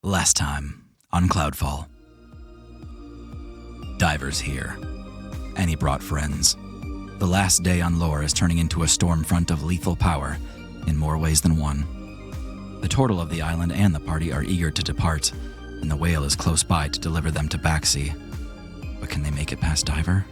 Last time on Cloudfall. Diver's here, and he brought friends. The last day on Lore is turning into a storm front of lethal power in more ways than one. The turtle of the island and the party are eager to depart, and the whale is close by to deliver them to Backsea. But can they make it past Diver?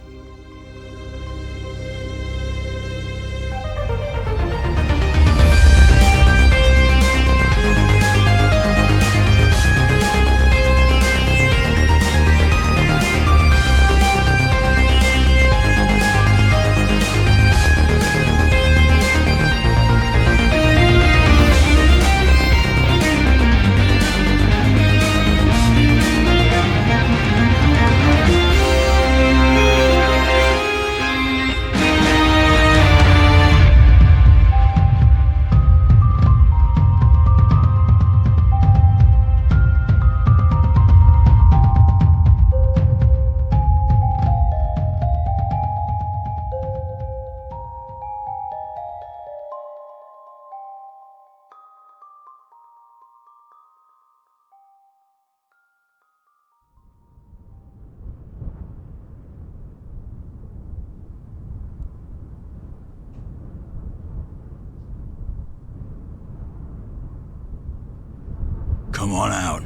Come on out.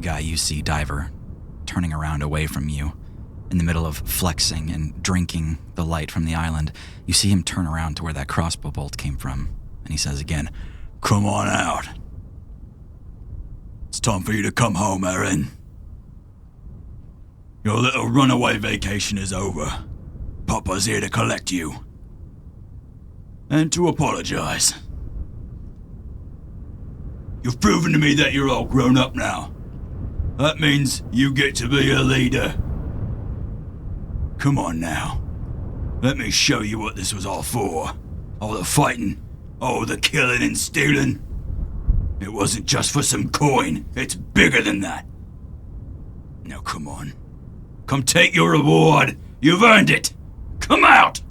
Guy, you see Diver turning around away from you in the middle of flexing and drinking the light from the island. You see him turn around to where that crossbow bolt came from, and he says again, "Come on out. It's time for you to come home, Erin. Your little runaway vacation is over. Papa's here to collect you. And to apologize. You've proven to me that you're all grown up now. That means you get to be a leader. Come on now. Let me show you what this was all for. All the fighting, all the killing and stealing. It wasn't just for some coin. It's bigger than that. Now come on. Come take your reward. You've earned it. Come out!"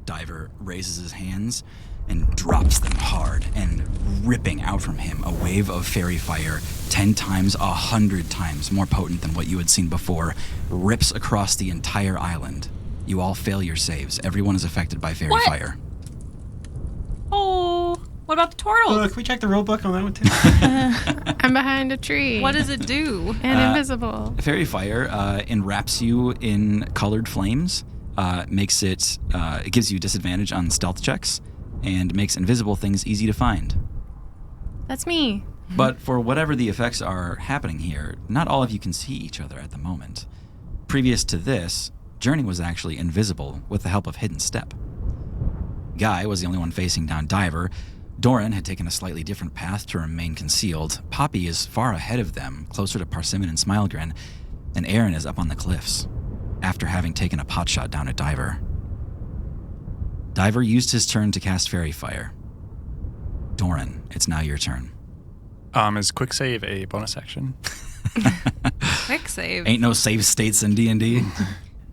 Diver raises his hands and drops them hard, and ripping out from him a wave of fairy fire 10 times, 100 times more potent than what you had seen before, rips across the entire island. You all fail your saves. Everyone is affected by fairy fire. Oh, what about the turtle? Can we check the rule book on that one too? I'm behind a tree. What does it do? And invisible. Fairy fire enwraps you in colored flames, it gives you disadvantage on stealth checks, and makes invisible things easy to find. That's me. But for whatever the effects are happening here, not all of you can see each other at the moment. Previous to this, Journey was actually invisible with the help of Hidden Step. Guy was the only one facing down Diver. Doran had taken a slightly different path to remain concealed. Poppy is far ahead of them, closer to Parsimon and Smilegrin, and Aaron is up on the cliffs, after having taken a potshot down at Diver. Diver used his turn to cast Fairy Fire. Doran, it's now your turn. Is quick save a bonus action? Quick save. Ain't no save states in D&D.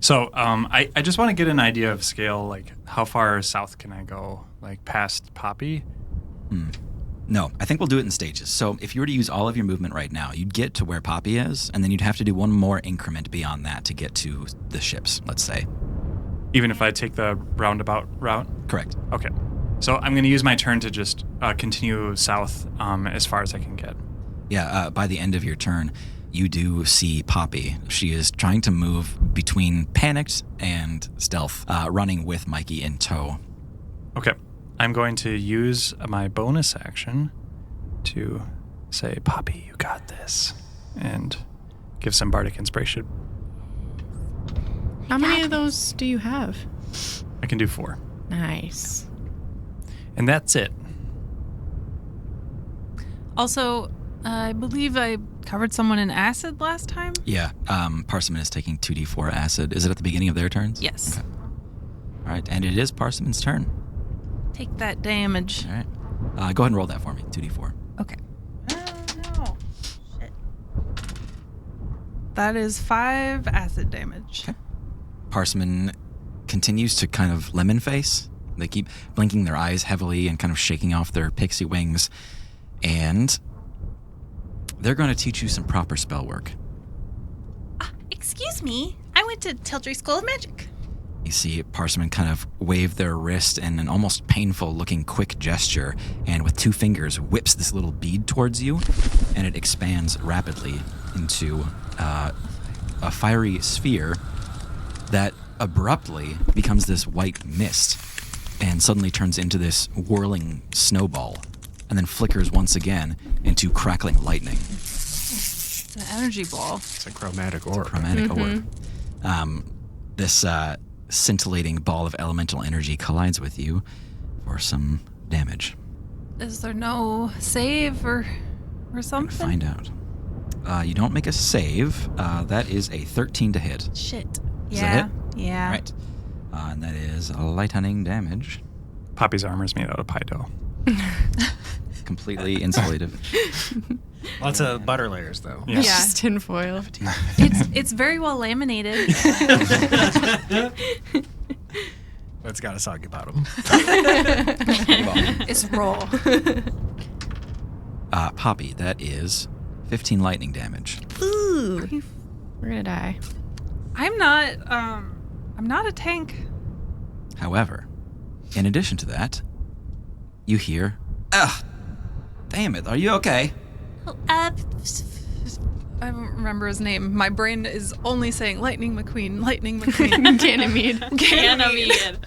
So I just want to get an idea of scale, like how far south can I go, like past Poppy? No, I think we'll do it in stages. So if you were to use all of your movement right now, you'd get to where Poppy is, and then you'd have to do one more increment beyond that to get to the ships, let's say. Even if I take the roundabout route? Correct. Okay. So I'm going to use my turn to just continue south as far as I can get. Yeah, by the end of your turn, you do see Poppy. She is trying to move between panicked and stealth, running with Mikey in tow. Okay. I'm going to use my bonus action to say, "Poppy, you got this," and give some bardic inspiration. How many of those do you have? I can do 4. Nice. And that's it. Also, I believe I covered someone in acid last time. Yeah, Parsimon is taking 2d4 acid. Is it at the beginning of their turns? Yes. Okay. All right, and it is Parsimon's turn. Take that damage. All right. Go ahead and roll that for me, 2d4. Okay. No. Shit. That is 5 acid damage. Okay. Parsimon continues to kind of lemon face. They keep blinking their eyes heavily and kind of shaking off their pixie wings. And they're going to teach you some proper spell work. Excuse me. I went to Tildry School of Magic. You see Parsimon kind of wave their wrist in an almost painful-looking quick gesture, and with 2 fingers whips this little bead towards you, and it expands rapidly into a fiery sphere that abruptly becomes this white mist and suddenly turns into this whirling snowball and then flickers once again into crackling lightning. It's an energy ball. It's a chromatic orb. Chromatic orb. This scintillating ball of elemental energy collides with you for some damage. Is there no save or something? Find out. You don't make a save. That is a 13 to hit. Shit. Does that hit? Yeah. All right. And that is lightning damage. Poppy's armor is made out of pie dough. Completely insulative. Lots of butter layers, though. Yeah. It's just tinfoil. It's very well laminated. It's got a soggy bottom. It's raw. Poppy, that is 15 lightning damage. Ooh. We're gonna die. I'm not a tank. However, in addition to that, you hear, "Ugh, damn it, are you okay?" I don't remember his name. My brain is only saying Lightning McQueen, Lightning McQueen. Ganymede. Ganymede.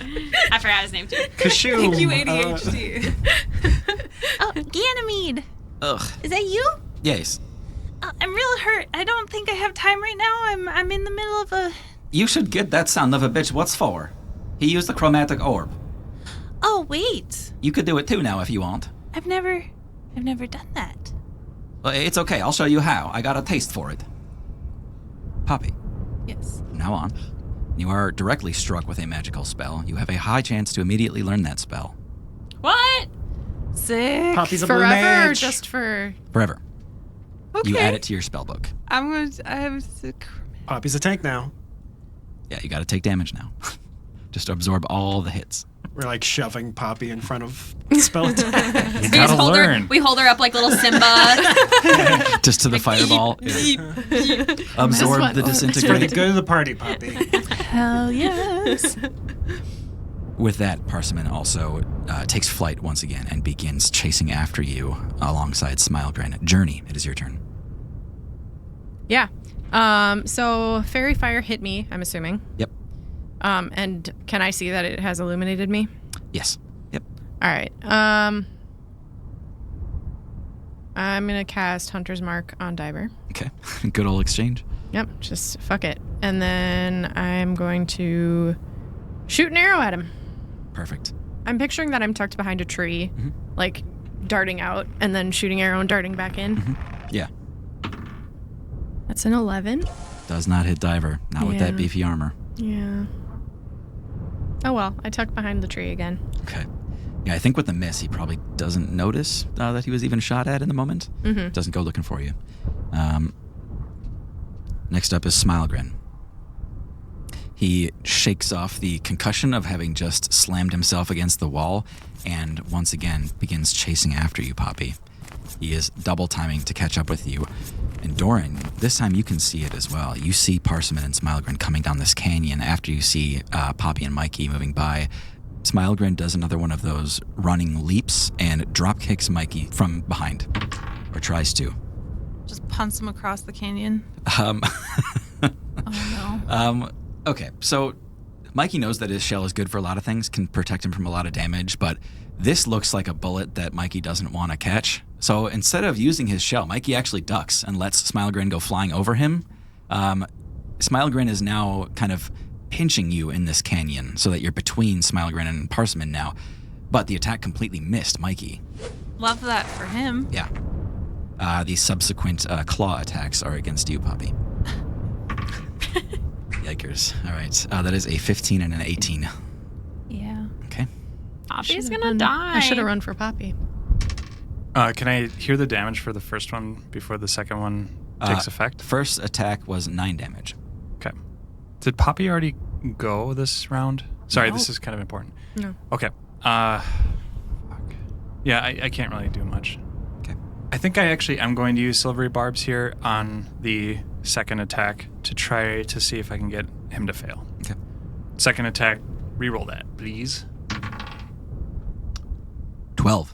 I forgot his name too. Kashoom. Thank you, ADHD. Oh, Ganymede. Ugh. Is that you? Yes. I'm real hurt. I don't think I have time right now. I'm in the middle of a... You should get that son of a bitch what's for. He used the chromatic orb. Oh, wait. You could do it too now if you want. I've never done that. Well, it's okay, I'll show you how. I got a taste for it. Poppy, Yes. from now on, you are directly struck with a magical spell. You have a high chance to immediately learn that spell. What? Sick. Poppy's a blue Forever or mage. just for... Forever. Okay. You add it to your spell book. I was sick. Poppy's a tank now. Yeah, you gotta take damage now. Just to absorb all the hits. We're like shoving Poppy in front of spell attack. You We gotta just learn. we hold her up like little Simba. Just to the fireball. Absorb one. the Oh, It's for the disintegrate. good of the party, Poppy. Hell yes. With that, Parsimon also takes flight once again and begins chasing after you alongside Smilegrin. Journey, it is your turn. Yeah. So fairy fire hit me, I'm assuming. Yep. And can I see that it has illuminated me? Yes. Yep. All right. I'm gonna cast Hunter's Mark on Diver. Okay. Good old exchange. Yep, just fuck it. And then I'm going to shoot an arrow at him. Perfect. I'm picturing that I'm tucked behind a tree, like darting out and then shooting arrow and darting back in. Yeah. That's an 11. Does not hit Diver. Not with that Yeah. beefy armor. Yeah. Oh well, I tucked behind the tree again. Okay. Yeah, I think with the miss, he probably doesn't notice that he was even shot at in the moment. Mm-hmm. Doesn't go looking for you. Next up is Smilegrin. He shakes off the concussion of having just slammed himself against the wall and once again begins chasing after you, Poppy. He is double timing to catch up with you. And Doran, this time you can see it as well. You see Parsimon and Smilegrin coming down this canyon after you see Poppy and Mikey moving by. Smilegrin does another one of those running leaps and drop kicks Mikey from behind, or tries to. Just punch him across the canyon. Um, Oh no. Okay, so Mikey knows that his shell is good for a lot of things, can protect him from a lot of damage, but this looks like a bullet that Mikey doesn't want to catch. So instead of using his shell, Mikey actually ducks and lets Smilegrin go flying over him. Smilegrin is now kind of pinching you in this canyon so that you're between Smilegrin and Parsimon now, but the attack completely missed Mikey. Love that for him. Yeah. The subsequent claw attacks are against you, Poppy. Yikers. All right. That is a 15 and an 18. Yeah. Okay. Poppy's gonna die. I should have run for Poppy. Can I hear the damage for the first one before the second one takes effect? First attack was 9 damage. Okay. Did Poppy already go this round? Sorry, No. this is kind of important. No. Okay. Fuck. Yeah, I can't really do much. Okay. I think I'm going to use silvery barbs here on the second attack to try to see if I can get him to fail. Okay. Second attack, reroll that, please. 12.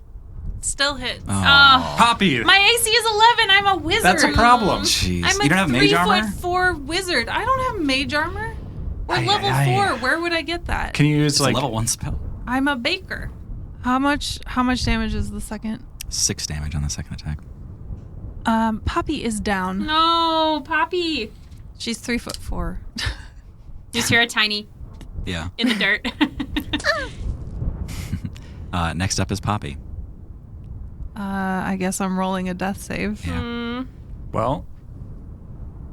Still hits. Poppy! My AC is 11. I'm a wizard. That's a problem. Jeez. I'm You don't a have mage armor? 3'4" wizard. I don't have mage armor. We're Aye, level aye, aye. 4. Where would I get that? Can you use It's a level 1 spell. I'm a baker. How much damage is the second? 6 damage on the second attack. Poppy is down. No, Poppy. She's 3'4". Just hear a tiny Yeah. in the dirt. Next up is Poppy. I guess I'm rolling a death save. Yeah. Well,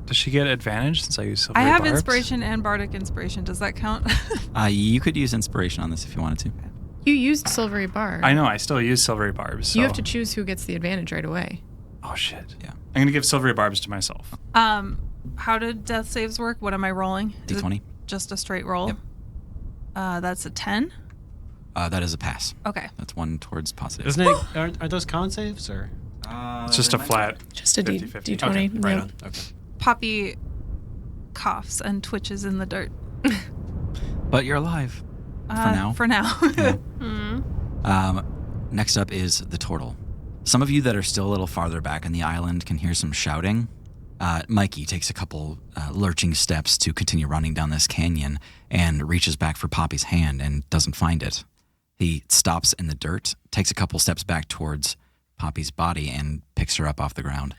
does she get advantage since I use silvery I have barbs? inspiration and bardic inspiration. Does that count? You could use inspiration on this if you wanted to. You used silvery barb. I know, I still use silvery barbs. So. You have to choose who gets the advantage right away. Oh, shit. Yeah. I'm going to give silvery barbs to myself. How did death saves work? What am I rolling? Is it D20. just a straight roll? Yep. That's a 10. That is a pass. Okay. That's 1 towards positive. Isn't it? Are those con saves or? It's just a flat. Just a 50-50. D20. Okay, right Yep. on. Okay. Poppy coughs and twitches in the dirt. But you're alive. For now. For now. Yeah. Next up is the turtle. Some of you that are still a little farther back in the island can hear some shouting. Mikey takes a couple lurching steps to continue running down this canyon and reaches back for Poppy's hand and doesn't find it. He stops in the dirt, takes a couple steps back towards Poppy's body, and picks her up off the ground.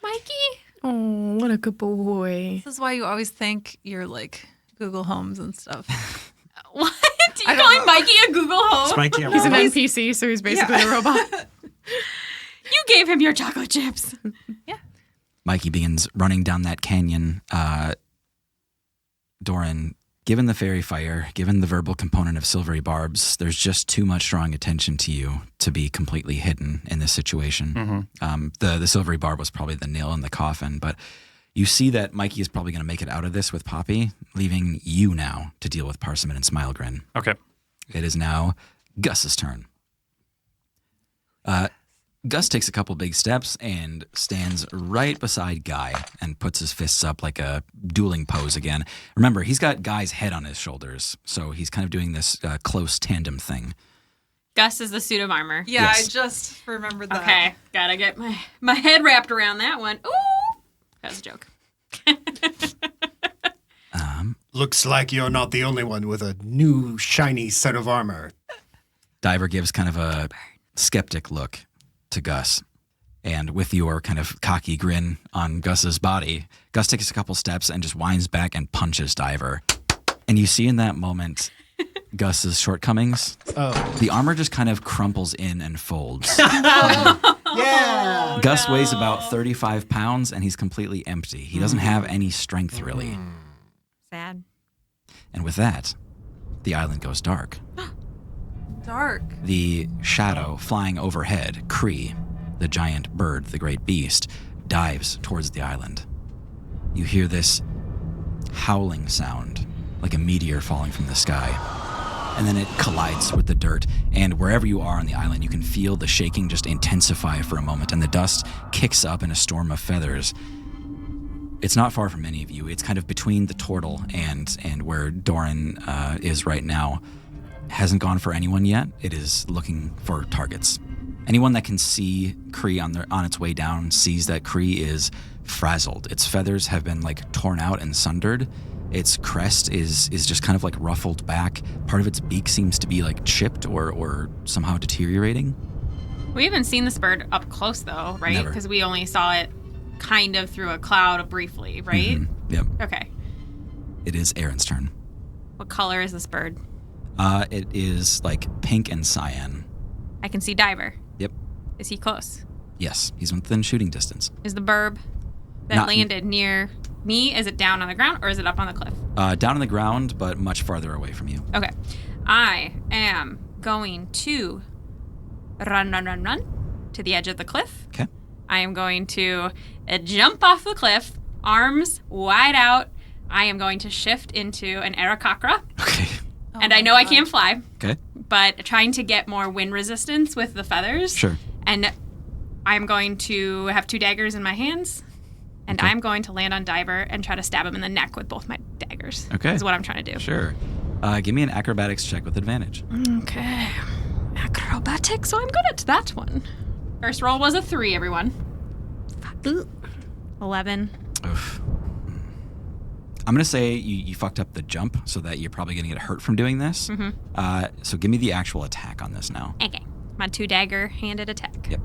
Mikey? Oh, what a good boy. This is why you always think you're like Google Homes and stuff. What? You're calling Mikey a Google home? Mikey, He's an NPC, so he's basically a robot. You gave him your chocolate chips. Mikey begins running down that canyon. Doran, given the fairy fire, given the verbal component of silvery barbs, there's just too much drawing attention to you to be completely hidden in this situation. The silvery barb was probably the nail in the coffin, but you see that Mikey is probably going to make it out of this with Poppy, leaving you now to deal with Parsimon and Smilegrin. Okay. It is now Gus's turn. Gus takes a couple big steps and stands right beside Guy and puts his fists up like a dueling pose again. Remember, he's got Guy's head on his shoulders, so he's kind of doing this close tandem thing. Gus is the suit of armor. Yeah, Yes. I just remembered that. Okay, gotta get my head wrapped around that one. Ooh! That was a joke. Looks like you're not the only one with a new shiny set of armor. Diver gives kind of a skeptic look to Gus. And with your kind of cocky grin on Gus's body, Gus takes a couple steps and just winds back and punches Diver. And you see in that moment Gus's shortcomings. Oh. The armor just kind of crumples in and folds. Yeah. Gus weighs about 35 pounds and he's completely empty. He doesn't have any strength really. Sad. And with that, the island goes dark. Dark. The shadow flying overhead, Kree, the giant bird, the great beast, dives towards the island. You hear this howling sound, like a meteor falling from the sky. And then it collides with the dirt, and wherever you are on the island, you can feel the shaking just intensify for a moment, and the dust kicks up in a storm of feathers. It's not far from any of you. It's kind of between the turtle and where Doran is right now. Hasn't gone for anyone yet. It is looking for targets. Anyone that can see Kree on its way down sees that Kree is frazzled. Its feathers have been like torn out and sundered. Its crest is just kind of like ruffled back. Part of its beak seems to be like chipped or somehow deteriorating. We haven't seen this bird up close though, right? Never. Because we only saw it kind of through a cloud briefly, right? Yep. Okay. It is Aaron's turn. What color is this bird? It is like pink and cyan. I can see Diver. Yep. Is he close? Yes, he's within shooting distance. Is the burb that Not- landed near me, is it down on the ground or is it up on the cliff? Down on the ground, but much farther away from you. Okay. I am going to run to the edge of the cliff. Okay. I am going to jump off the cliff, arms wide out. I am going to shift into an Arakakra. Okay. And I know I can't fly, Okay. but trying to get more wind resistance with the feathers. Sure. And I'm going to have 2 daggers in my hands, and I'm going to land on Diver and try to stab him in the neck with both my daggers. Okay. Is what I'm trying to do. Sure. Give me an acrobatics check with advantage. Okay. Acrobatics, so I'm good at that one. First roll was a 3, everyone. Fuck. 11. Oof. I'm going to say you fucked up the jump so that you're probably going to get hurt from doing this. So give me the actual attack on this now. Okay. My 2 dagger handed attack. Yep.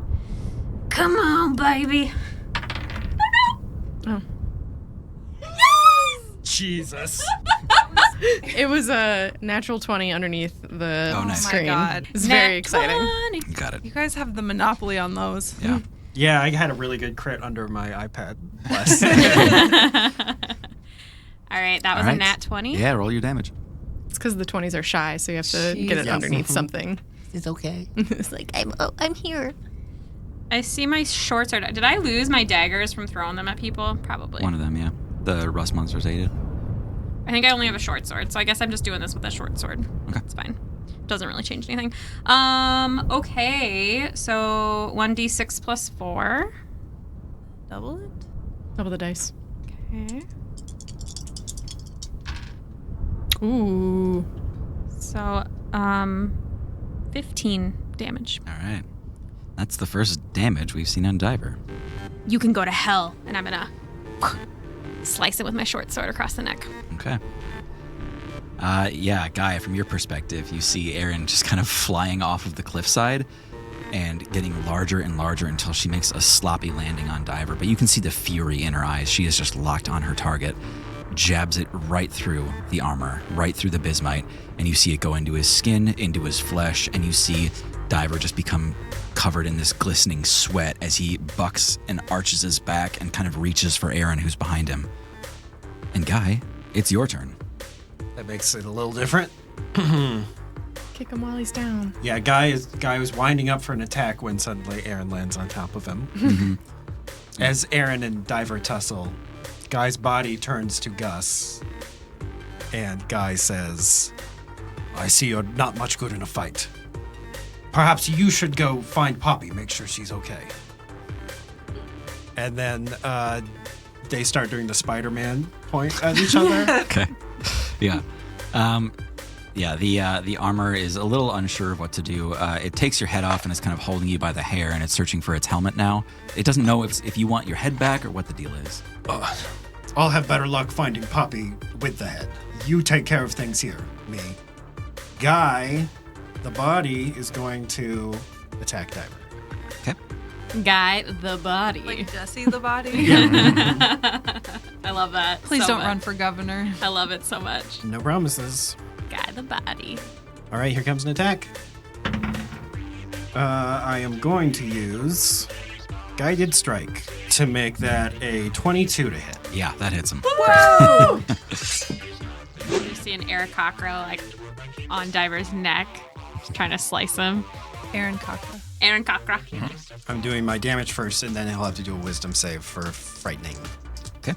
Come on, baby. Oh. Jesus. It was a natural 20 underneath the Oh, nice. screen. Oh my God. It's very exciting. 20. You got it. You guys have the monopoly on those. Yeah. Yeah, I had a really good crit under my iPad last. All right, that was All a right. nat 20. Yeah, roll your damage. It's because the 20s are shy, so you have to get it Yes. underneath something. It's okay. It's like, I'm here. I see my short sword. Did I lose my daggers from throwing them at people? Probably. One of them, yeah. The rust monsters ate it. I think I only have a short sword, so I guess I'm just doing this with a short sword. Okay. It's fine. Doesn't really change anything. Okay, so 1d6 plus 4. Double it. Double the dice. Okay. Ooh. So, 15 damage. All right. That's the first damage we've seen on Diver. You can go to hell, and I'm gonna slice it with my short sword across the neck. Okay. Yeah, Guy, from your perspective, you see Erin just kind of flying off of the cliffside and getting larger and larger until she makes a sloppy landing on Diver. But you can see the fury in her eyes. She is just locked on her target, jabs it right through the armor, right through the bismite, and you see it go into his skin, into his flesh, and you see Diver just become covered in this glistening sweat as he bucks and arches his back and kind of reaches for Erin, who's behind him. And Guy, it's your turn. That makes it a little different. Kick him while he's down. Yeah, guy was winding up for an attack when suddenly Aaron lands on top of him. As Aaron and Diver tussle, Guy's body turns to Gus, and Guy says, "I see you're not much good in a fight. Perhaps you should go find Poppy, make sure she's okay." And then they start doing the Spider-Man point at each other. Okay. Yeah. The armor is a little unsure of what to do. It takes your head off and it's kind of holding you by the hair, and it's searching for its helmet now. It doesn't know if you want your head back or what the deal is. I'll have better luck finding Poppy with the head. You take care of things here, me. Guy, the body, is going to attack Diver. Okay. Guy, the body. Like Jesse the body. I love that. Please so don't much. run for governor. I love it so much. No promises. Guy, the body. All right, here comes an attack. I am going to use Guided Strike to make that a 22 to hit. Yeah, that hits him. You see an Aarakocra like on Diver's neck, trying to slice him. Aaron Cochra. Aarakocra. I'm doing my damage first, and then he'll have to do a Wisdom save for frightening. Okay.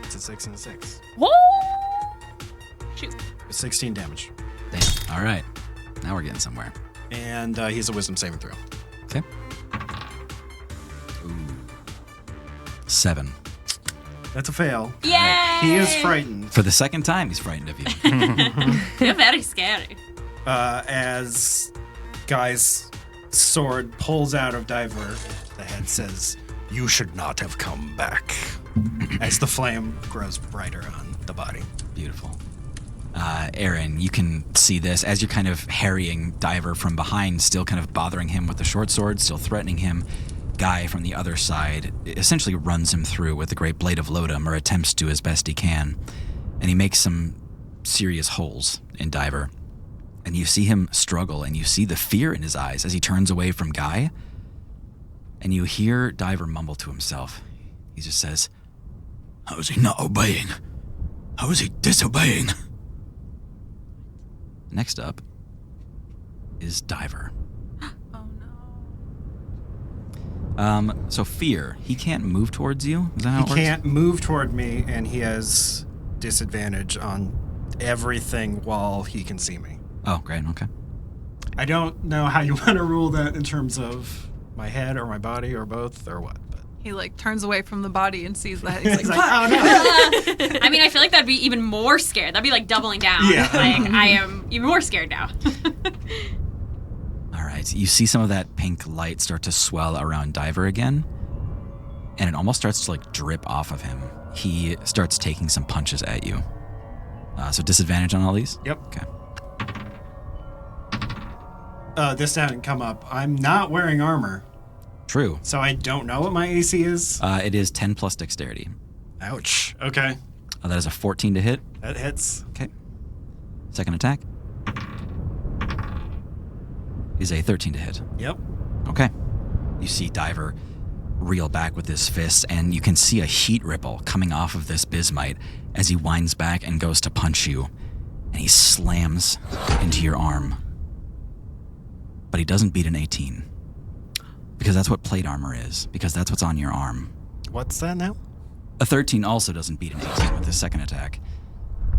It's a 6 and a 6. Whoa! Shoot. 16 damage. Damn. All right. Now we're getting somewhere. And he has a Wisdom saving throw. Okay. Ooh. 7. That's a fail. Yay! He is frightened. For the second time, he's frightened of you. You're very scary. As Guy's sword pulls out of Diver, the head says, "You should not have come back." As the flame grows brighter on the body. Beautiful. Aaron, you can see this as you're kind of harrying Diver from behind, still kind of bothering him with the short sword, still threatening him. Guy from the other side essentially runs him through with the great blade of Lodom, or attempts to as best he can. And he makes some serious holes in Diver. And you see him struggle, and you see the fear in his eyes as he turns away from Guy. And you hear Diver mumble to himself. He just says, "How is he not obeying? How is he disobeying?" Next up is Diver. Oh no. So fear, he can't move towards you? Is that how He it works? can't move toward me, and he has disadvantage on everything while he can see me. Oh, great, okay. I don't know how you want to rule that in terms of my head or my body or both or what. But He like turns away from the body and sees that. He's like, it's like, "Fuck." oh no. I mean, I feel like that'd be even more scared. That'd be like doubling down. Yeah. Like, I am even more scared now. All right, you see some of that pink light start to swell around Diver again, and it almost starts to like drip off of him. He starts taking some punches at you. So disadvantage on all these? Yep. Okay. This hadn't come up. I'm not wearing armor, True. so I don't know what my AC is. It is 10 plus dexterity. Ouch. Okay. That is a 14 to hit. That hits. Okay. Second attack is a 13 to hit. Yep. Okay. You see Diver reel back with his fists, and you can see a heat ripple coming off of this bismite as he winds back and goes to punch you, and he slams into your arm. But he doesn't beat an 18. Because that's what plate armor is, because that's what's on your arm. What's that now? A 13 also doesn't beat an 18 with his second attack.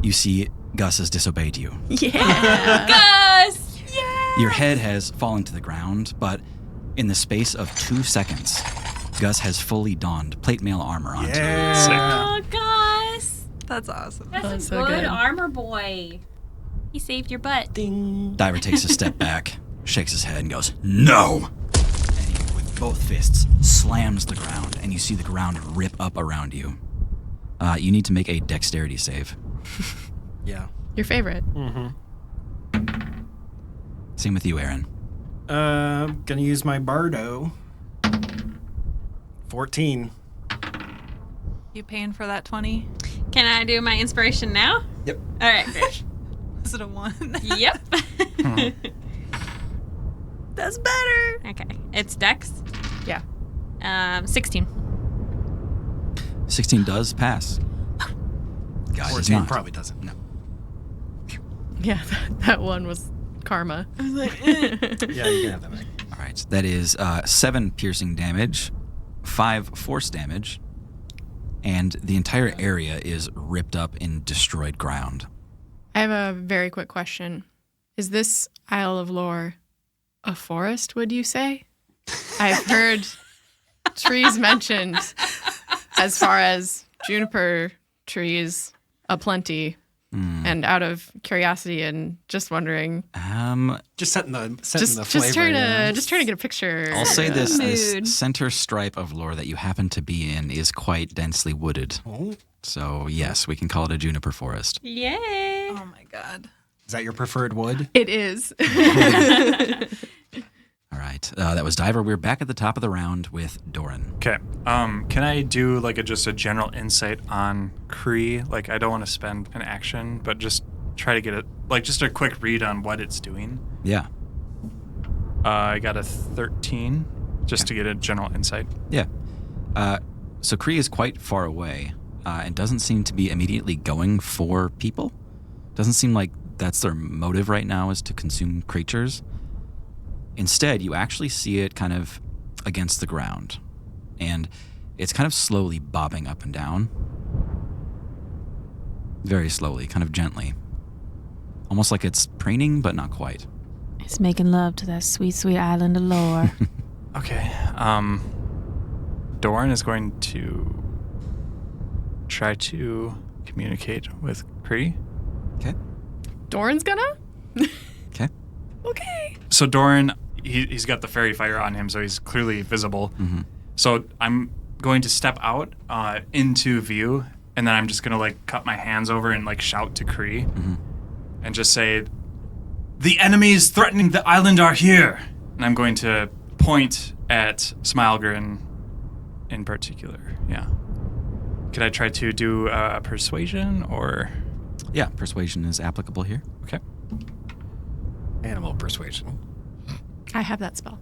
You see Gus has disobeyed you. Yeah. Gus! Yeah! Your head has fallen to the ground, but in the space of 2 seconds, Gus has fully donned plate mail armor onto you. Yeah. Oh, Gus! That's awesome. That's That's a so good good. armor boy. He saved your butt. Ding. Diver takes a step back, shakes his head, and goes, "No!" And he, with both fists, slams the ground, and you see the ground rip up around you. You need to make a dexterity save. Yeah. Your favorite. Same with you, Aaron. Gonna use my Bardo. 14. You paying for that 20? Can I do my inspiration now? Yep. All right, great. Is it a 1? Yep. That's better. Okay, it's Dex. Yeah. 16. 16 does pass. Guy does 14 not. probably doesn't. No. Yeah, that one was karma. Yeah, you can have that back. All right. That is 7 piercing damage, 5 force damage, and the entire area is ripped up in destroyed ground. I have a very quick question. Is this Isle of Lore a forest, would you say? I've heard trees mentioned as far as juniper trees aplenty. And out of curiosity and just wondering, Just setting the just flavor. trying yeah. to get a picture. I'll say this Mood. center stripe of lore that you happen to be in is quite densely wooded. Oh, So, yes, we can call it a juniper forest. Yay! Oh my god. is that your preferred wood? It is. All right. That was Diver. We're back at the top of the round with Doran. Okay. Can I do like just a general insight on Kree? Like, I don't want to spend an action, but just try to get it, like, just a quick read on what it's doing. Yeah. I got a 13 just to get a general insight. Yeah. So Kree is quite far away and doesn't seem to be immediately going for people. Doesn't seem like that's their motive right now, is to consume creatures. Instead, you actually see it kind of against the ground, and it's kind of slowly bobbing up and down. Very slowly, kind of gently. Almost like it's preening, but not quite. It's making love to that sweet, sweet island of lore. Okay. Doran is going to try to communicate with Kree. Okay. Doran's gonna? Okay. Okay. So Doran, he's got the fairy fire on him, so he's clearly visible. Mm-hmm. So I'm going to step out into view, and then I'm just going to like cut my hands over and like shout to Kree and just say, "The enemies threatening the island are here." And I'm going to point at Smilegrin in particular. Yeah. Could I try to do persuasion or? Yeah, persuasion is applicable here. Okay. Animal persuasion. I have that spell.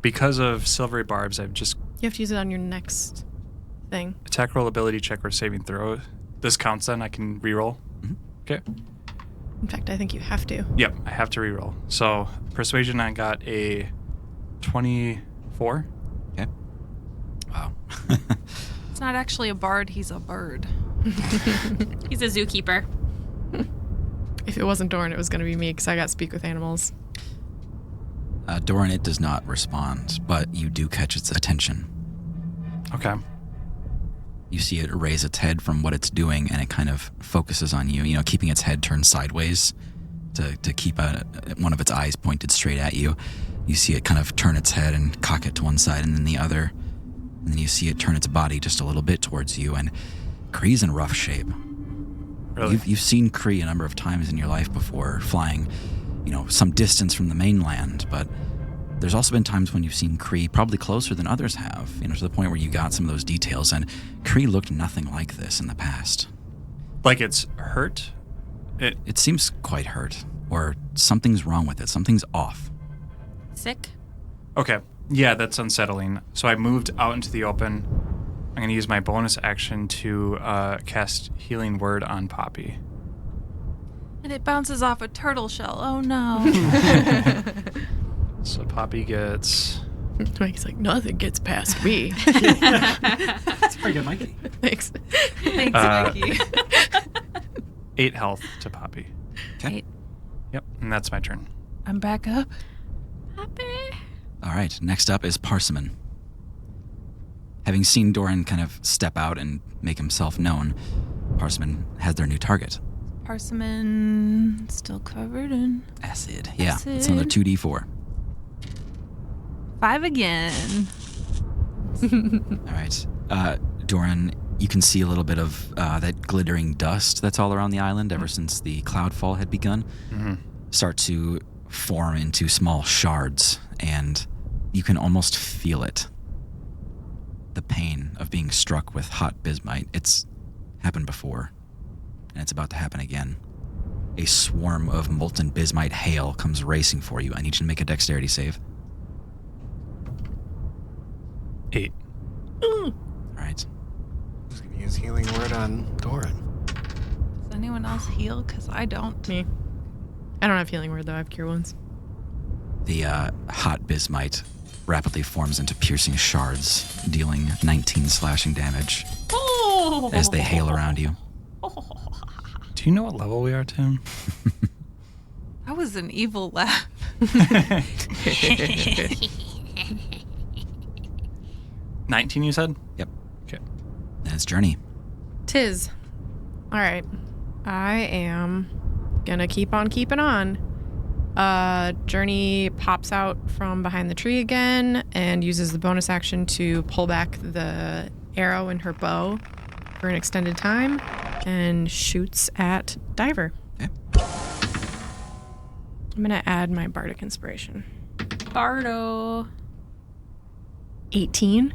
Because of silvery barbs, I've just You have to use it on your next thing. attack roll, ability check, or saving throw. This counts then. I can reroll. Okay. In fact, I think you have to. Yep, I have to reroll. So persuasion, I got a 24. Okay. Wow. It's not actually a bard, he's a bird. He's a zookeeper. if it wasn't Doran, it was going to be me because I got speak with animals. Doran, it does not respond, but you do catch its attention. Okay. You see it raise its head from what it's doing, and it kind of focuses on you, keeping its head turned sideways to keep one of its eyes pointed straight at you. You see it kind of turn its head and cock it to one side and then the other. And then you see it turn its body just a little bit towards you, and Kree's in rough shape. Really? You've seen Kree a number of times in your life before, flying, some distance from the mainland, but there's also been times when you've seen Kree probably closer than others have, to the point where you got some of those details, and Kree looked nothing like this in the past. Like it's hurt? It seems quite hurt, or something's wrong with it. Something's off. Sick? Okay. Yeah, that's unsettling. So I moved out into the open. I'm going to use my bonus action to cast Healing Word on Poppy. And it bounces off a turtle shell. Oh no. So Poppy gets... Mike's like, nothing gets past me. That's pretty good, Mikey. Thanks. Thanks, Mikey. 8 health to Poppy. Okay. Yep, and that's my turn. I'm back up. All right, next up is Parsimon. Having seen Doran kind of step out and make himself known, Parsimon has their new target. Parsimon still covered in Acid. Yeah, Acid. it's another 2d4. 5 again. All right. Doran, you can see a little bit of that glittering dust that's all around the island ever since the Cloudfall had begun start to form into small shards, and you can almost feel it. The pain of being struck with hot bismite. It's happened before, and it's about to happen again. A swarm of molten bismite hail comes racing for you. I need you to make a dexterity save. 8. All right. Who's going to use Healing Word on Doran? Does anyone else heal? Because I don't. Me. I don't have healing word, though. I have cure wounds. The hot bismite rapidly forms into piercing shards, dealing 19 slashing damage as they hail around you. Do you know what level we are, Tim? That was an evil laugh. 19, you said? Yep. Okay. That's Journey. Tis. All right. I am gonna keep on keeping on. Journey pops out from behind the tree again and uses the bonus action to pull back the arrow in her bow for an extended time and shoots at Diver. Okay. I'm gonna add my bardic inspiration. Bardo. 18.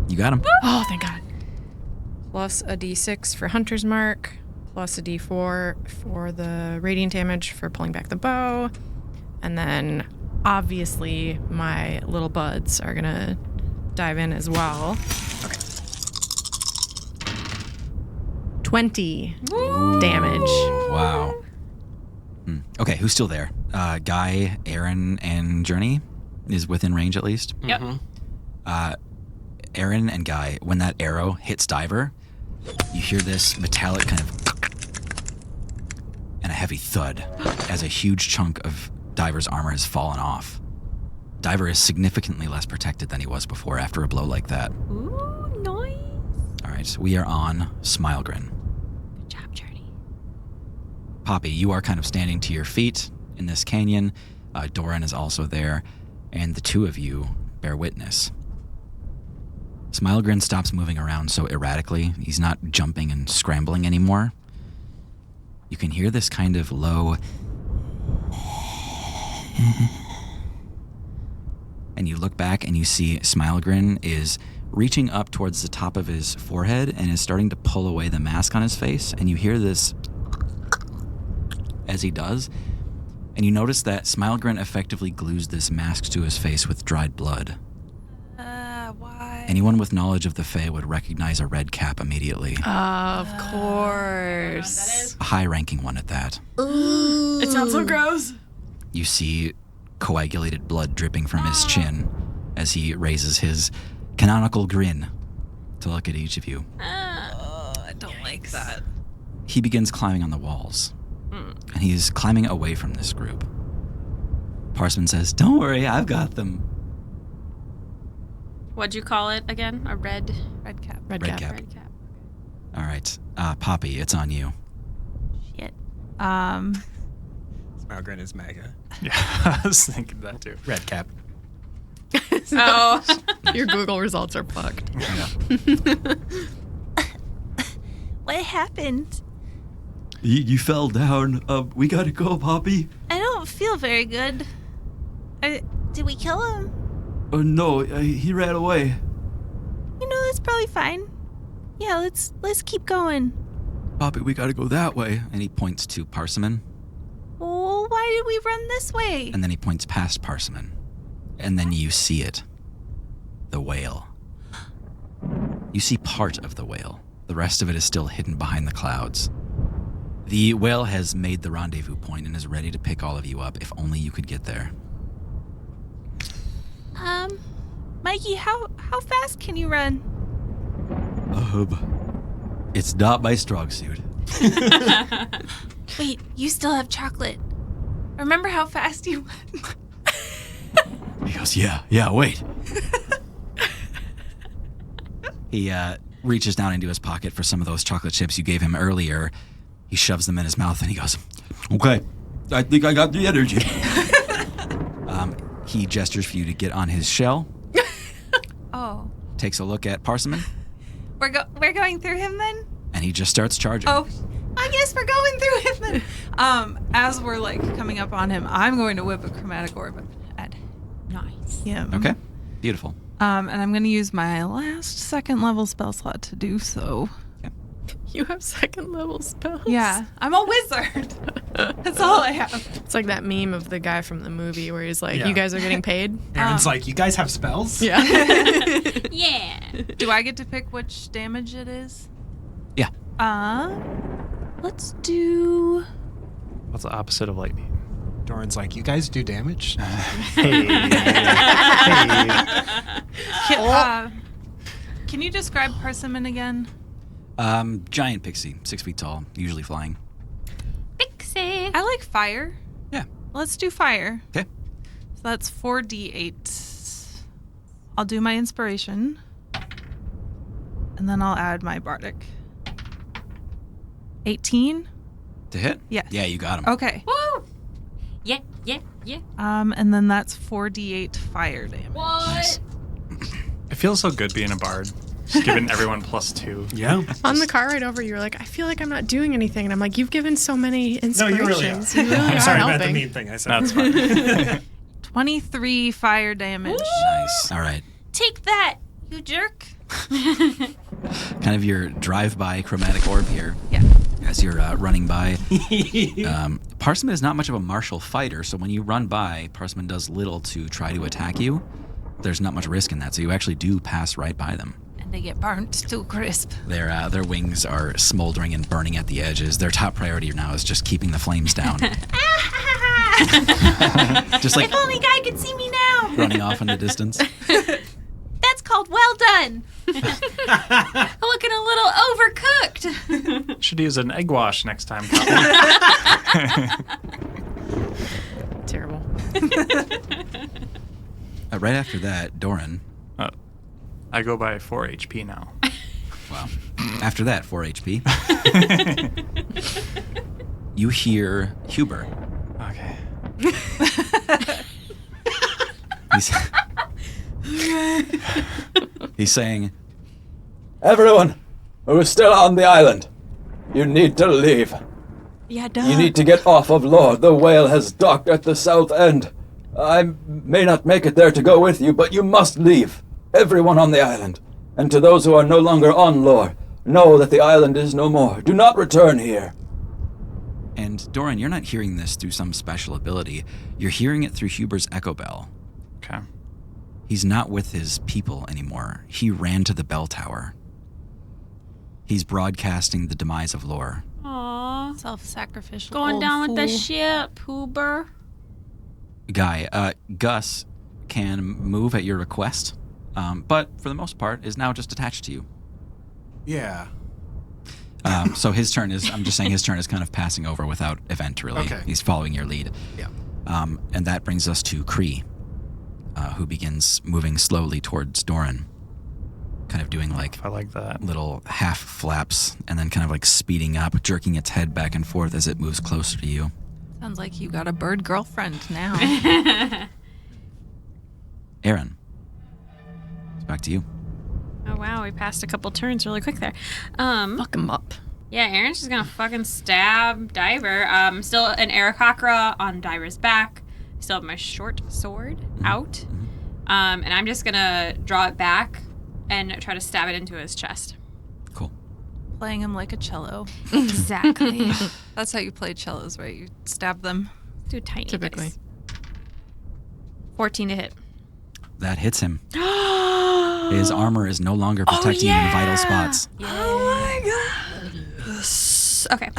You got him. Oh, thank God. Plus a d6 for Hunter's Mark, plus a d4 for the radiant damage for pulling back the bow. And then, obviously, my little buds are going to dive in as well. Okay. 20 damage. Wow. Okay, who's still there? Guy, Aaron, and Journey is within range at least. Yep. Aaron and Guy, when that arrow hits Diver, you hear this metallic kind of and a heavy thud as a huge chunk of Diver's armor has fallen off. Diver is significantly less protected than he was before after a blow like that. Ooh, nice. All right, we are on Smilegrin. Good job, Journey. Poppy, you are kind of standing to your feet in this canyon. Doran is also there, and the two of you bear witness. Smilegrin stops moving around so erratically. He's not jumping and scrambling anymore. You can hear this kind of low... And you look back and you see Smilegrin is reaching up towards the top of his forehead and is starting to pull away the mask on his face. And you hear this as he does. And you notice that Smilegrin effectively glues this mask to his face with dried blood. Why? Anyone with knowledge of the Fae would recognize a red cap immediately. Of course. A high-ranking one at that. It sounds so gross. You see coagulated blood dripping from his chin as he raises his canonical grin to look at each of you. I don't like that. He begins climbing on the walls and he's climbing away from this group. Parsman says, "Don't worry, I've got them." What'd you call it again? A red Red cap. Red cap. red cap. All right, Poppy, it's on you. Shit. Smalgren is MAGA. Yeah, I was thinking that too. Red cap. Oh. Your Google results are fucked. What happened? You fell down. We gotta go, Poppy. I don't feel very good. Did we kill him? No, he ran away. You know, that's probably fine. Yeah, let's keep going. Poppy, we gotta go that way. And he points to Parsimon, Well, why did we run this way? and then he points past Parsimon. And then you see it. The whale. You see part of the whale. The rest of it is still hidden behind the clouds. The whale has made the rendezvous point and is ready to pick all of you up if only you could get there. Mikey, how fast can you run? It's not my strong suit. Wait, you still have chocolate. Remember how fast you went? He goes, yeah, wait. He reaches down into his pocket for some of those chocolate chips you gave him earlier. He shoves them in his mouth and he goes, "Okay, I think I got the energy." He gestures for you to get on his shell, Oh. takes a look at Parsimon, We're going through him then? and he just starts charging. Oh, I guess we're going through him then. As we're like coming up on him, I'm going to whip a chromatic orb at Nice. him. Okay, beautiful. And I'm going to use my last second level spell slot to do so. You have second level spells. Yeah, I'm a wizard. That's all I have. It's like that meme of the guy from the movie where he's like, Yeah. "You guys are getting paid." Aaron's like, you guys have spells? Yeah. Yeah. Do I get to pick which damage it is? Yeah. Let's do. What's the opposite of lightning? Doran's like, you guys do damage? Can you describe Parsimon again? Giant pixie, 6 feet tall, usually flying. Pixie. I like fire. Yeah. Let's do fire. Okay. So that's 4d8. I'll do my inspiration. And then I'll add my bardic. 18? To hit? Yes. Yeah, you got him. Okay. Woo. Yeah. And then that's 4d8 fire damage. What? It feels so good being a bard. Just giving everyone +2. Yeah. On the car ride over, you were like, "I feel like I'm not doing anything," and I'm like, "You've given so many No, inspirations. you really are. You really I'm are sorry about the helping." mean thing I said. That's fine. 23 fire damage. Nice. All right. Take that, you jerk. Kind of your drive-by chromatic orb here. Yeah. As you're running by. Parsimon is not much of a martial fighter, so when you run by, Parsimon does little to try to attack you. There's not much risk in that, so you actually do pass right by them. And they get burnt to crisp. Their wings are smoldering and burning at the edges. Their top priority now is just keeping the flames down. Just like If only Guy could see me now. running off in the distance. That's called well done. Looking a little overcooked. Should use an egg wash next time. Copy. Terrible. Right after that, Doran. I go by 4 HP now. Wow. After that, 4 HP. You hear Huber. Okay. He's saying, "Everyone who is still on the island, you need to leave. Yeah, duh. You need to get off of Lore. The whale has docked at the south end. I may not make it there to go with you, but you must leave. Everyone on the island. And to those who are no longer on Lore, know that the island is no more. Do not return here." And Doran, you're not hearing this through some special ability. You're hearing it through Huber's echo bell. Okay. He's not with his people anymore. He ran to the bell tower. He's broadcasting the demise of Lore. Aw. Self-sacrificial. Going old down with the fool. ship, Huber. Guy, Gus can move at your request, but for the most part is now just attached to you. Yeah. So his turn is, I'm just saying his turn is kind of passing over without event, really. Okay. He's following your lead. Yeah. And that brings us to Kree, who begins moving slowly towards Doran, kind of doing like I like that. little half flaps and then kind of like speeding up, jerking its head back and forth as it moves closer to you. Sounds like you got a bird girlfriend now. Aaron, it's back to you. Oh wow, we passed a couple turns really quick there. Fuck him up. Yeah, Aaron's just gonna fucking stab Diver. Still an Aarakocra on Diver's back. Still have my short sword out. And I'm just gonna draw it back and try to stab it into his chest. Cool. Playing him like a cello. Exactly. That's how you play cellos, right? You stab them. Do tiny Typically. dice. 14 to hit. That hits him. His armor is no longer protecting him in vital spots. Okay.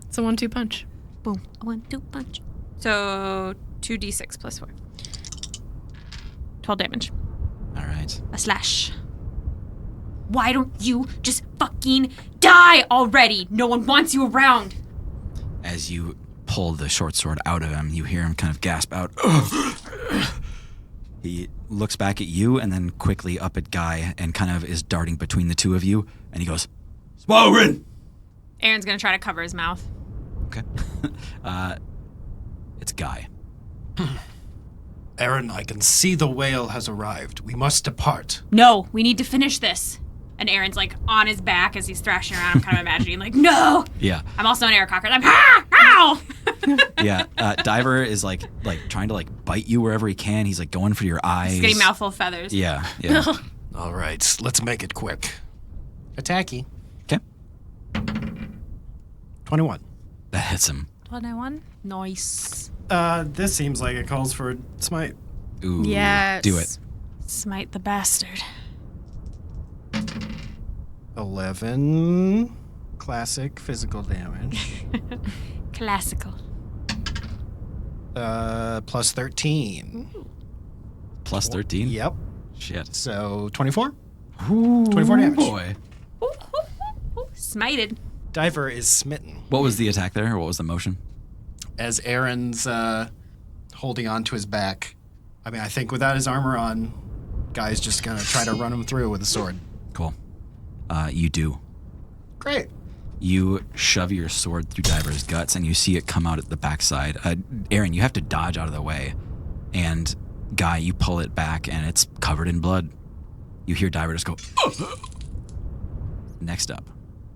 It's a 1-2 punch. Boom. A 1-2 punch. So 2d6 plus 4. 12 damage. All right. A slash. Why don't you just fucking die already? No one wants you around. As you pull the short sword out of him, you hear him kind of gasp out. He looks back at you and then quickly up at Guy and kind of is darting between the two of you. And he goes, Swallowin! Aaron's gonna try to cover his mouth. Okay. It's Guy. Aaron, I can see the whale has arrived. We must depart. No, we need to finish this. And Aaron's like on his back as he's thrashing around. I'm kind of imagining like, no. Yeah. I'm also an Aarakocra. I'm ow! Yeah. Diver is like trying to like bite you wherever he can. He's like going for your eyes. He's getting mouthful of feathers. Yeah. Yeah. All right, let's make it quick. Attacky. Okay. 21. That hits him. 21. Nice. This seems like it calls for smite. Ooh. Yes. Do it. Smite the bastard. 11. Classic physical damage. Classical. Plus 13. Plus 13? Yep. Shit. So 24. Ooh, 24 damage. Boy. Smited. Diver is smitten. What was the attack there, or what was the motion? As Aaron's holding on to his back. I mean, I think without his armor on, Guy's just gonna try to run him through with a sword. Cool. You do. Great. You shove your sword through Diver's guts, and you see it come out at the backside. Aaron, you have to dodge out of the way. And Guy, you pull it back, and it's covered in blood. You hear Diver just go, "Ugh." Next up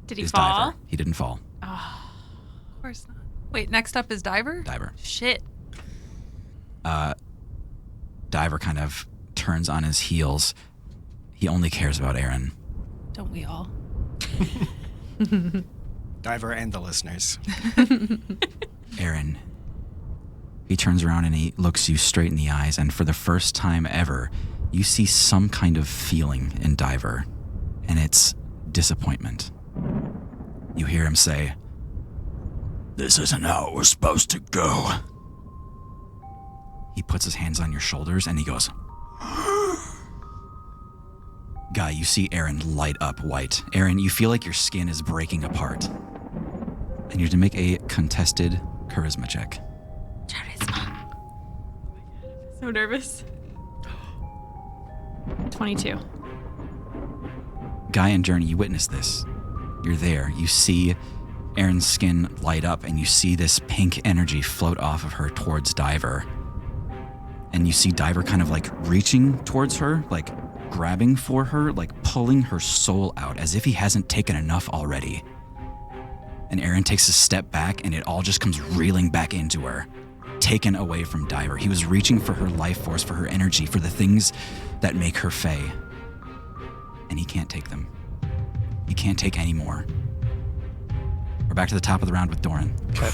Did he is fall? Diver. He didn't fall. Of course not. Wait, next up is Diver? Diver. Shit. Diver kind of turns on his heels. He only cares about Aaron. Don't we all? Diver and the listeners. Aaron. He turns around and he looks you straight in the eyes, and for the first time ever, you see some kind of feeling in Diver, and it's disappointment. You hear him say, "This isn't how it was supposed to go." He puts his hands on your shoulders and he goes, Guy, you see Aaron light up white. Aaron, you feel like your skin is breaking apart. And you're to make a contested charisma check. Charisma. So nervous. 22. Guy and Journey, you witness this. You're there. You see Aaron's skin light up, and you see this pink energy float off of her towards Diver. And you see Diver kind of like reaching towards her, like grabbing for her, like pulling her soul out as if he hasn't taken enough already. And Aaron takes a step back, and it all just comes reeling back into her, taken away from Diver. He was reaching for her life force, for her energy, for the things that make her Fae. And he can't take them. He can't take any more. We're back to the top of the round with Doran. Okay.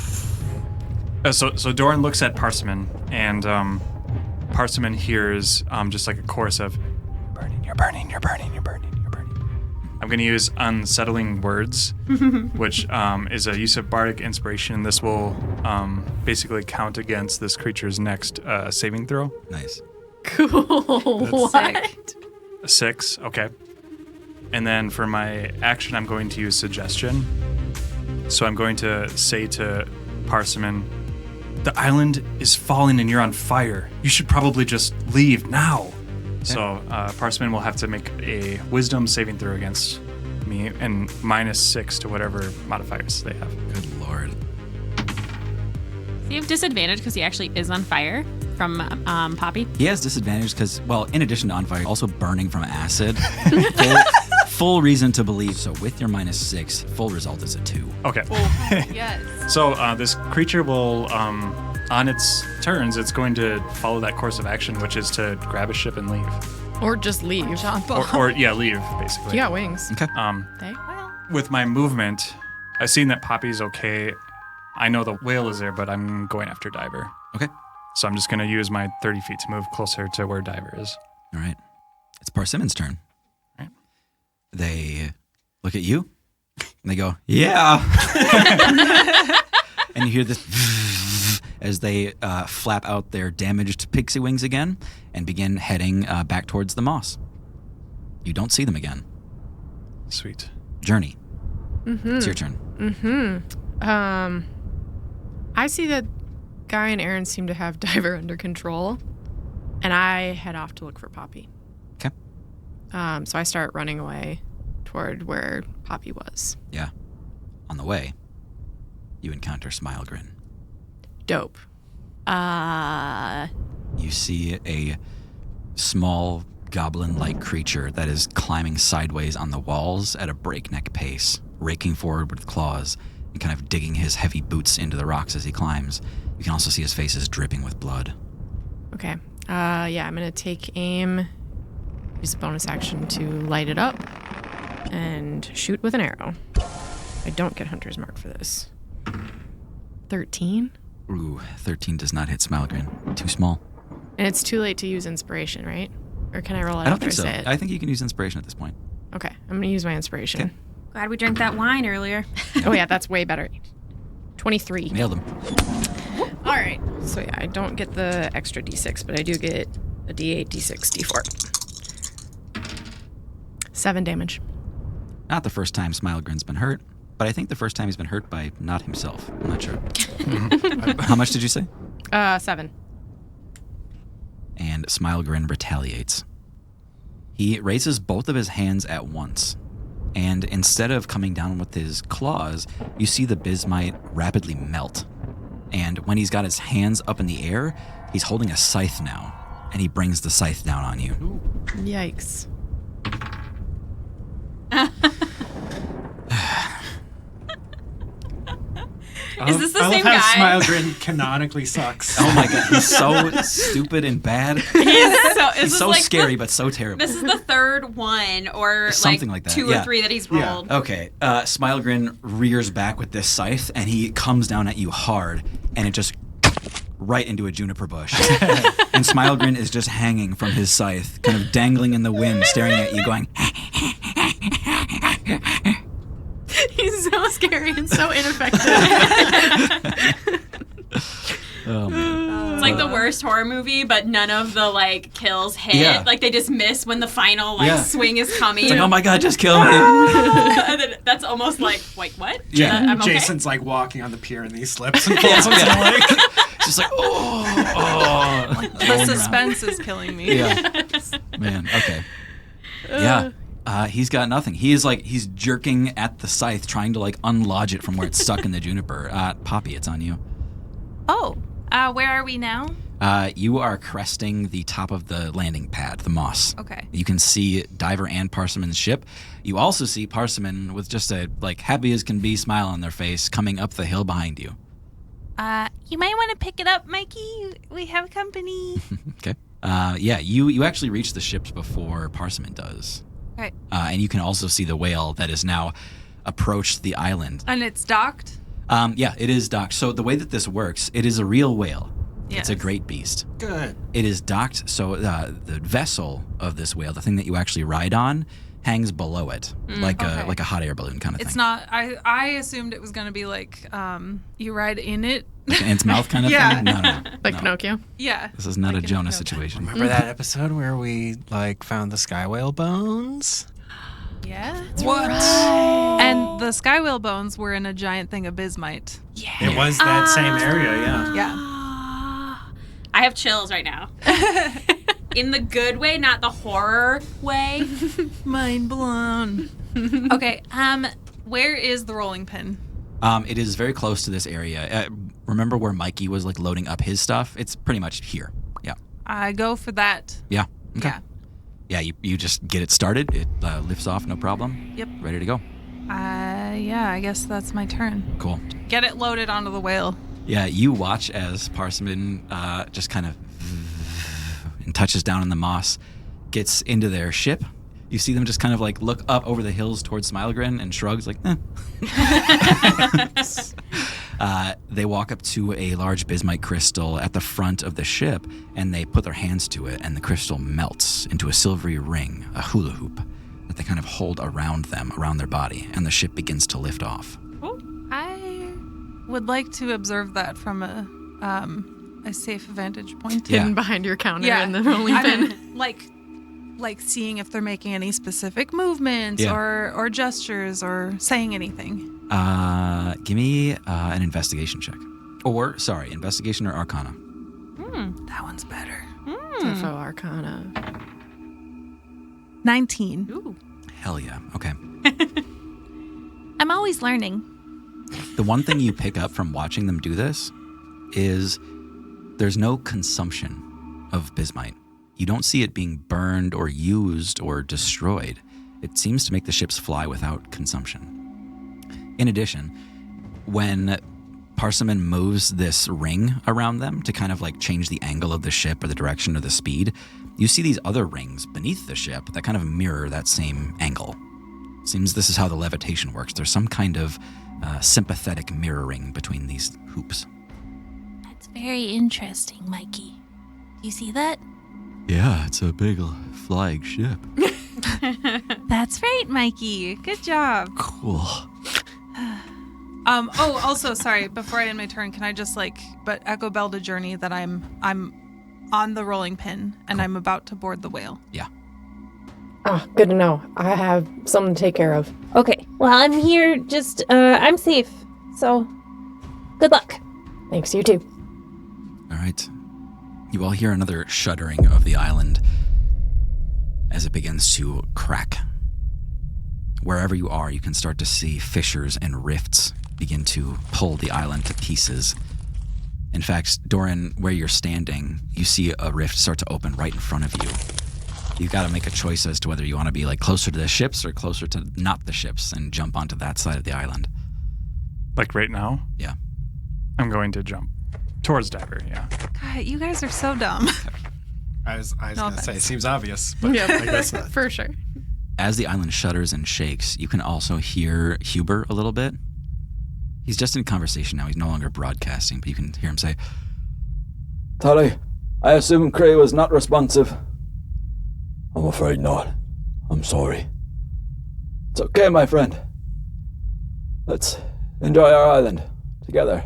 So Doran looks at Parsimon, and Parsimon hears just like a chorus of, "You're burning, you're burning, you're burning, you're burning." I'm going to use Unsettling Words, which is a use of bardic inspiration. This will basically count against this creature's next saving throw. Nice. Cool. What? A 6, okay. And then for my action, I'm going to use Suggestion. So I'm going to say to Parsimon, the island is falling and you're on fire. You should probably just leave now. So Parsimon will have to make a wisdom saving throw against me and -6 to whatever modifiers they have. Good lord. Does he have disadvantage because he actually is on fire from Poppy? He has disadvantage because, well, in addition to on fire, also burning from acid. Full reason to believe. So with your -6, full result is a 2. Okay. Yes. So this creature will, on its turns, it's going to follow that course of action, which is to grab a ship and leave. Or just leave. Or leave, basically. You got wings. Okay. They? With my movement, I've seen that Poppy's okay. I know the whale is there, but I'm going after Diver. Okay. So I'm just going to use my 30 feet to move closer to where Diver is. All right. It's Parsimon's turn. Right. They look at you and they go, yeah. And you hear this as they flap out their damaged pixie wings again and begin heading back towards the moss. You don't see them again. Sweet. Journey. It's your turn. I see that Guy and Aaron seem to have Diver under control, and I head off to look for Poppy. Okay. So I start running away toward where Poppy was. Yeah. On the way, you encounter Smile Grin. Dope. You see a small goblin-like creature that is climbing sideways on the walls at a breakneck pace, raking forward with claws and kind of digging his heavy boots into the rocks as he climbs. You can also see his face is dripping with blood. Okay. Yeah, I'm going to take aim, use a bonus action to light it up, and shoot with an arrow. I don't get Hunter's Mark for this. 13? Ooh, 13 does not hit Smile Grin. Too small. And it's too late to use inspiration, right? Or can I roll it I don't after think so. say it? I think you can use inspiration at this point. Okay, I'm going to use my inspiration. Okay. Glad we drank that wine earlier. Oh, yeah, that's way better. 23. Nailed him. All right. So, yeah, I don't get the extra d6, but I do get a d8, d6, d4. 7 damage. Not the first time Smile Grin's been hurt, but I think the first time he's been hurt by not himself. I'm not sure. How much did you say? 7. And Smile Grin retaliates. He raises both of his hands at once, and instead of coming down with his claws, you see the bismite rapidly melt. And when he's got his hands up in the air, he's holding a scythe now, and he brings the scythe down on you. Yikes. Is this the I same love how guy? Smile Grin canonically sucks. Oh my god, he's so stupid and bad. He's so scary, but so terrible. This is the third one, or Something like that, 2 yeah. or 3 that he's Yeah. rolled. Okay, Smile Grin rears back with this scythe, and he comes down at you hard, and it just right into a juniper bush. And Smile Grin is just hanging from his scythe, kind of dangling in the wind, staring at you, going, He's so scary and so ineffective. oh man. It's like the worst horror movie, but none of the kills hit. Yeah. Like they just miss when the final Yeah. swing is coming. It's like, oh my god, just kill me. And then that's almost like, wait, what? Yeah. I'm okay. Jason's like walking on the pier and he slips and falls into the lake. It's just like, oh. Like, The rolling around. suspense is killing me. Yeah. Man, okay. Yeah. He's got nothing. He's jerking at the scythe, trying to unlodge it from where it's stuck in the juniper. Poppy, it's on you. Oh, where are we now? You are cresting the top of the landing pad, the moss. Okay. You can see Diver and Parsimon's ship. You also see Parsimon with just a happy as can be smile on their face coming up the hill behind you. You might want to pick it up, Mikey. We have company. Okay. Yeah, you actually reach the ships before Parsimon does. Right. And you can also see the whale that has now approached the island. And it's docked? Yeah, it is docked. So the way that this works, it is a real whale. Yes. It's a great beast. Good. It is docked, so the vessel of this whale, the thing that you actually ride on, hangs below it, like okay. a hot air balloon kind of It's thing. not. I assumed it was going to be you ride in it. Like in its mouth kind of Yeah. thing? No. Like no. Pinocchio. Yeah. This is not Like a in Jonah Pinocchio. situation. Remember that episode where we found the sky whale bones? Yeah. What? And the skywhale bones were in a giant thing of bismite. It was that same area, yeah. Yeah. I have chills right now. In the good way, not the horror way. Mind blown. Okay, where is the rolling pin? It is very close to this area. Remember where Mikey was like loading up his stuff? It's pretty much here. Yeah. I go for that. Yeah. Okay. Yeah. Yeah, you just get it started. It lifts off, no problem. Yep. Ready to go. Yeah, I guess that's my turn. Cool. Get it loaded onto the whale. Yeah, you watch as Parsimon just kind of and touches down in the moss, gets into their ship. You see them just kind of like look up over the hills towards Smilegrin and shrugs like, eh. They walk up to a large bismite crystal at the front of the ship, and they put their hands to it, and the crystal melts into a silvery ring, a hula hoop, that they kind of hold around them, around their body, and the ship begins to lift off. I would like to observe that from a safe vantage point. Yeah. Hidden behind your counter in the rolling I pin. mean, like seeing if they're making any specific movements Yeah. or gestures or saying anything. Give me an investigation check. Or, sorry, investigation or arcana. That one's better. Defo Arcana. 19. Ooh. Hell yeah. Okay. I'm always learning. The one thing you pick up from watching them do this is there's no consumption of bismite. You don't see it being burned or used or destroyed. It seems to make the ships fly without consumption. In addition, when Parsimon moves this ring around them to kind of like change the angle of the ship or the direction or the speed, you see these other rings beneath the ship that kind of mirror that same angle. Seems this is how the levitation works. There's some kind of sympathetic mirroring between these hoops. That's very interesting, Mikey. Do you see that? Yeah, it's a big flying ship. That's right, Mikey. Good job. Cool. Also, sorry, before I end my turn, can I just echo Bell to Journey that I'm on the rolling pin and I'm about to board the whale. Yeah. Ah, good to know. I have something to take care of. Okay. Well, I'm here just, I'm safe. So, good luck. Thanks, you too. All right. You all hear another shuddering of the island as it begins to crack. Wherever you are, you can start to see fissures and rifts begin to pull the island to pieces. In fact, Doran, where you're standing, you see a rift start to open right in front of you. You've got to make a choice as to whether you want to be like closer to the ships or closer to not the ships and jump onto that side of the island. Like right now? Yeah. I'm going to jump towards Diver, yeah. God, you guys are so dumb. I was No going to say, offense. it seems obvious, but I guess not. For sure. As the island shudders and shakes, you can also hear Huber a little bit. He's just in conversation now. He's no longer broadcasting, but you can hear him say, Tari, I assume Cray was not responsive. I'm afraid not. I'm sorry. It's okay, my friend. Let's enjoy our island together.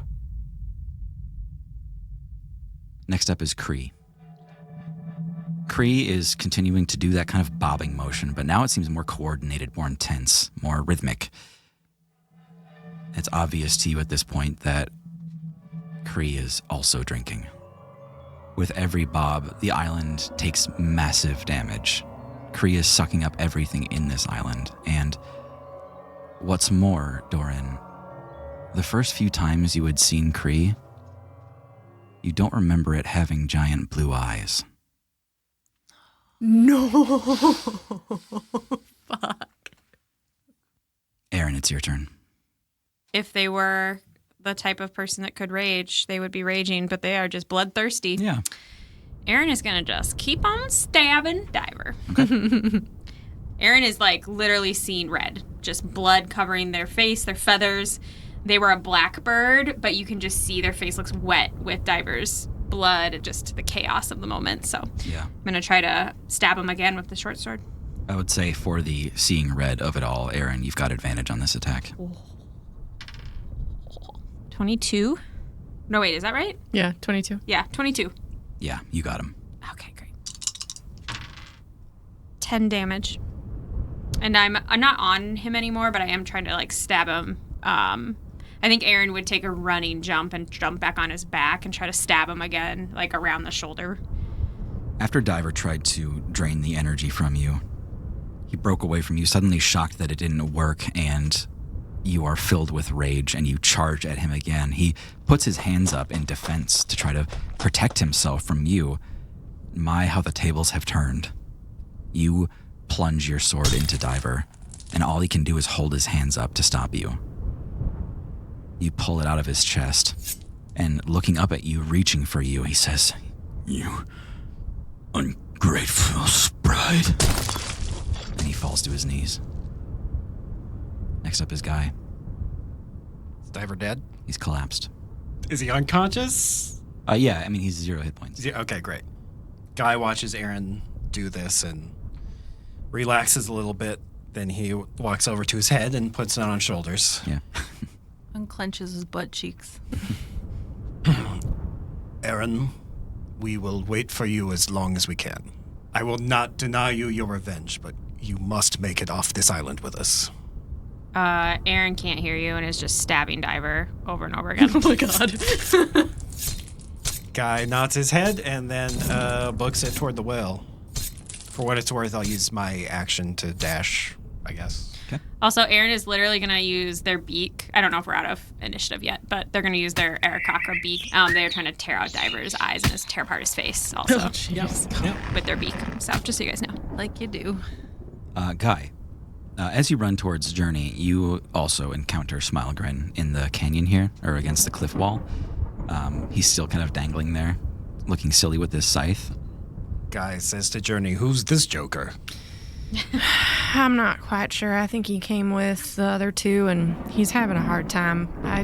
Next up is Kree. Kree is continuing to do that kind of bobbing motion, but now it seems more coordinated, more intense, more rhythmic. It's obvious to you at this point that Kree is also drinking. With every bob, the island takes massive damage. Kree is sucking up everything in this island, and what's more, Doran, the first few times you had seen Kree, you don't remember it having giant blue eyes. No. Fuck. Aaron, it's your turn. If they were the type of person that could rage, they would be raging, but they are just bloodthirsty. Yeah. Aaron is going to just keep on stabbing Diver. Aaron is like literally seeing red, just blood covering their face, their feathers. They were a blackbird, but you can just see their face looks wet with Diver's blood, just the chaos of the moment. So Yeah. I'm going to try to stab him again with the short sword. I would say for the seeing red of it all, Aaron, you've got advantage on this attack. 22? No, wait, is that right? Yeah, 22. Yeah, 22. Yeah, you got him. Okay, great. 10 damage. And I'm not on him anymore, but I am trying to like stab him. I think Aaron would take a running jump and jump back on his back and try to stab him again, like around the shoulder. After Diver tried to drain the energy from you, he broke away from you, suddenly shocked that it didn't work, and you are filled with rage and you charge at him again. He puts his hands up in defense to try to protect himself from you. My, how the tables have turned. You plunge your sword into Diver, and all he can do is hold his hands up to stop you. You pull it out of his chest, and looking up at you, reaching for you, he says, "You ungrateful sprite." And he falls to his knees. Next up is Guy. Is Diver dead? He's collapsed. Is he unconscious? Yeah, I mean, he's 0 hit points. Yeah, okay, great. Guy watches Aaron do this and relaxes a little bit. Then he walks over to his head and puts it on his shoulders. Yeah. Unclenches his butt cheeks. Aaron, we will wait for you as long as we can. I will not deny you your revenge, but you must make it off this island with us. Aaron can't hear you and is just stabbing Diver over and over again. Oh my god. Guy nods his head and then books it toward the whale. For what it's worth, I'll use my action to dash, I guess. Also, Aaron is literally going to use their beak. I don't know if we're out of initiative yet, but they're going to use their Aarakocra beak. They're trying to tear out Diver's eyes and tear apart his face also with their beak. So just so you guys know. Like you do. Guy, as you run towards Journey, you also encounter Smilegrin in the canyon here, or against the cliff wall. He's still kind of dangling there, looking silly with his scythe. Guy says to Journey, "Who's this joker?" I'm not quite sure. I think he came with the other two, and he's having a hard time. I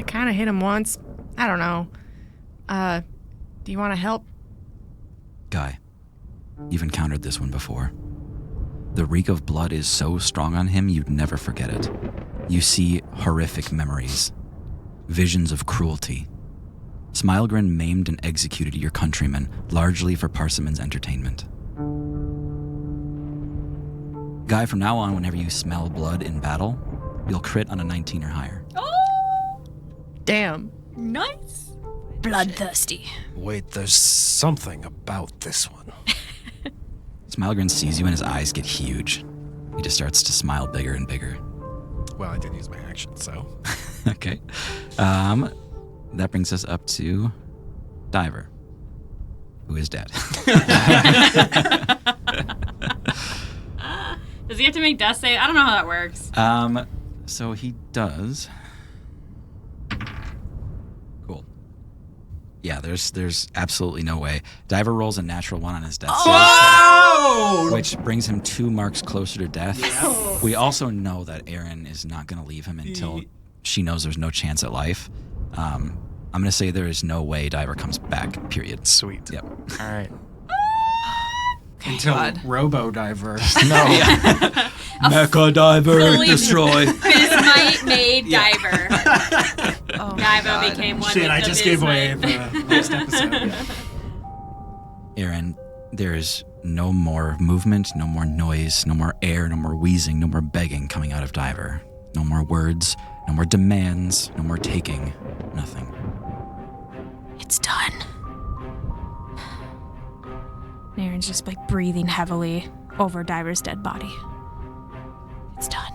kind of hit him once. I don't know. Do you want to help? Guy, you've encountered this one before. The reek of blood is so strong on him, you'd never forget it. You see horrific memories, visions of cruelty. Smilegrin maimed and executed your countrymen, largely for Parsimon's entertainment. Guy, from now on, whenever you smell blood in battle, you'll crit on a 19 or higher. Oh! Damn. Nice. Bloodthirsty. Wait, there's something about this one. Smilegrin sees you and his eyes get huge. He just starts to smile bigger and bigger. Well, I did use my action, so. Okay. That brings us up to Diver, who is dead. Does he have to make death save? I don't know how that works. So he does. Cool. Yeah, there's absolutely no way. Diver rolls a natural 1 on his death save, which brings him 2 marks closer to death. Yeah. We also know that Aaron is not going to leave him until she knows there's no chance at life. I'm going to say there is no way Diver comes back, period. Sweet. Yep. All right. Until Robo Diver. No. Mecha Diver, destroy. His might made Diver. Oh Diver became one Shit, with I the just gave away Bismuth. the last episode. Aaron, there is no more movement, no more noise, no more air, no more wheezing, no more begging coming out of Diver. No more words, no more demands, no more taking, nothing. It's done. Aaron's just like breathing heavily over Diver's dead body. It's done.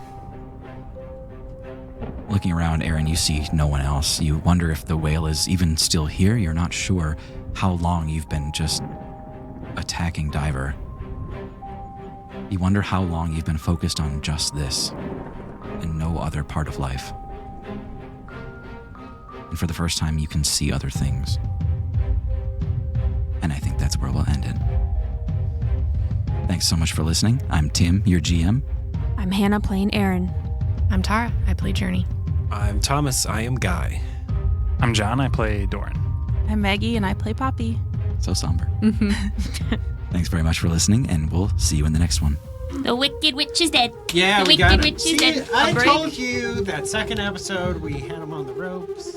Looking around, Aaron, you see no one else. You wonder if the whale is even still here. You're not sure how long you've been just attacking Diver. You wonder how long you've been focused on just this and no other part of life. And for the first time, you can see other things. And I think that's where we'll end it. Thanks so much for listening. I'm Tim, your GM. I'm Hannah playing Aaron. I'm Tara. I play Journey. I'm Thomas. I am Guy. I'm John. I play Doran. I'm Maggie, and I play Poppy. So somber. Thanks very much for listening, and we'll see you in the next one. The Wicked Witch is dead. Yeah, The we Wicked got it. Witch is See, dead. I A break. told you that second episode we had him on the ropes.